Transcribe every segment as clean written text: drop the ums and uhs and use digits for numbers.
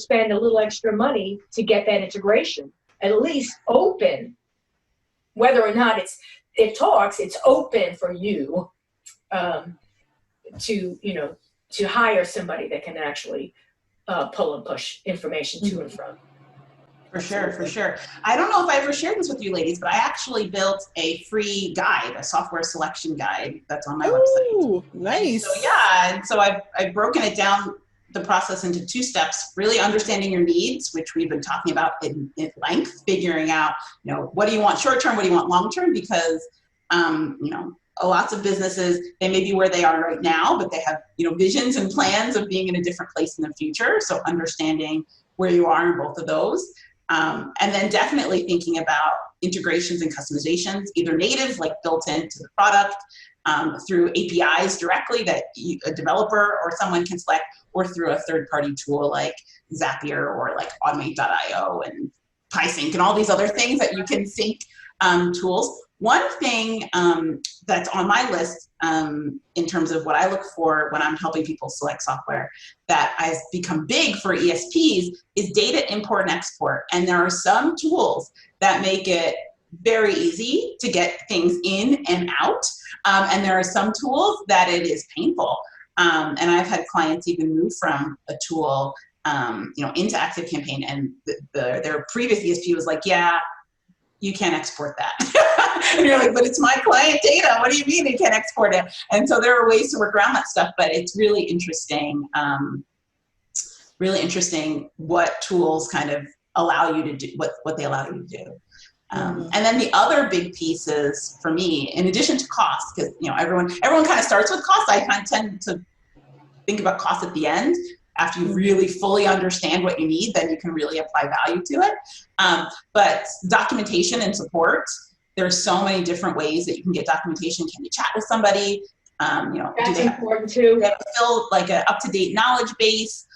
spend a little extra money to get that integration. At least open, whether or not it talks, it's open for you to hire somebody that can actually pull and push information to and from. For sure, for sure. I don't know if I ever shared this with you ladies, but I actually built a free guide, a software selection guide that's on my website. Nice. And so I've broken it down, the process, into 2 steps: really understanding your needs, which we've been talking about in length, figuring out, what do you want short term, what do you want long term, because lots of businesses, they may be where they are right now, but they have visions and plans of being in a different place in the future. So understanding where you are in both of those. And then definitely thinking about integrations and customizations, either native, like built into the product, through APIs directly that a developer or someone can select, or through a third-party tool like Zapier or like Automate.io and PySync and all these other things that you can sync tools. One thing that's on my list in terms of what I look for when I'm helping people select software that has become big for ESPs is data import and export. And there are some tools that make it very easy to get things in and out. And there are some tools that it is painful. And I've had clients even move from a tool into ActiveCampaign, and their previous ESP was like, yeah, you can't export that. And you're like, but it's my client data. What do you mean you can't export it? And so there are ways to work around that stuff, but it's really interesting what tools kind of allow you to do, what they allow you to do. And then the other big pieces for me, in addition to cost, because everyone kind of starts with cost. I kind of tend to think about cost at the end. After you really fully understand what you need, then you can really apply value to it. But documentation and support, there's so many different ways that you can get documentation. Can you chat with somebody? That's important too. Do they have to fill like an up-to-date knowledge base?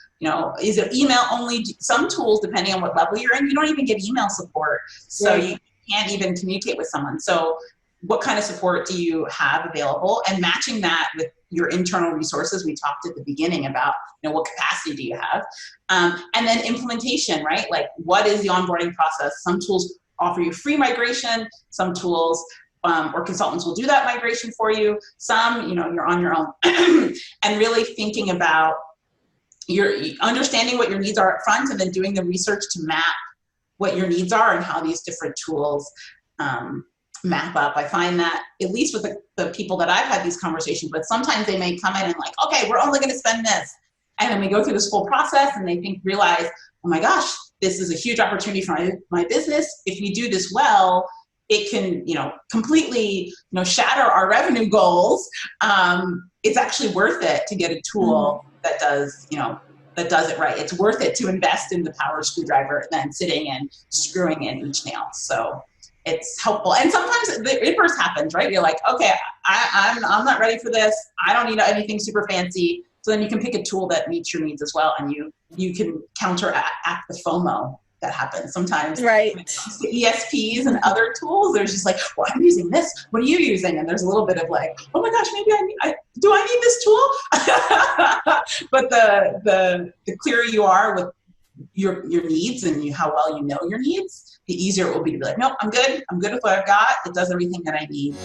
Is it email only? Some tools, depending on what level you're in, you don't even get email support. So you can't even communicate with someone. So what kind of support do you have available, and matching that with your internal resources? We talked at the beginning about, what capacity do you have? And then implementation, right? Like, what is the onboarding process? Some tools offer you free migration. Some tools or consultants will do that migration for you. Some, you're on your own. And really thinking about understanding what your needs are up front, and then doing the research to map what your needs are and how these different tools map up. I find that, at least with the people that I've had these conversations with, sometimes they may come in and like, okay, we're only going to spend this. And then we go through this whole process and they realize, oh my gosh, this is a huge opportunity for my business. If we do this well, it can, completely, shatter our revenue goals. It's actually worth it to get a tool that does, that does it right. It's worth it to invest in the power screwdriver than sitting and screwing in each nail. So it's helpful. And sometimes the inverse happens, right? You're like, okay, I'm not ready for this. I don't need anything super fancy. So then you can pick a tool that meets your needs as well, and you can counteract the FOMO that happens sometimes. Right. When it comes to ESPs and other tools, there's just like, well, I'm using this. What are you using? And there's a little bit of like, oh my gosh, maybe do I need this tool? But the clearer you are with your needs and how well you know your needs, the easier it will be to be like, nope, I'm good with what I've got. It does everything that I need.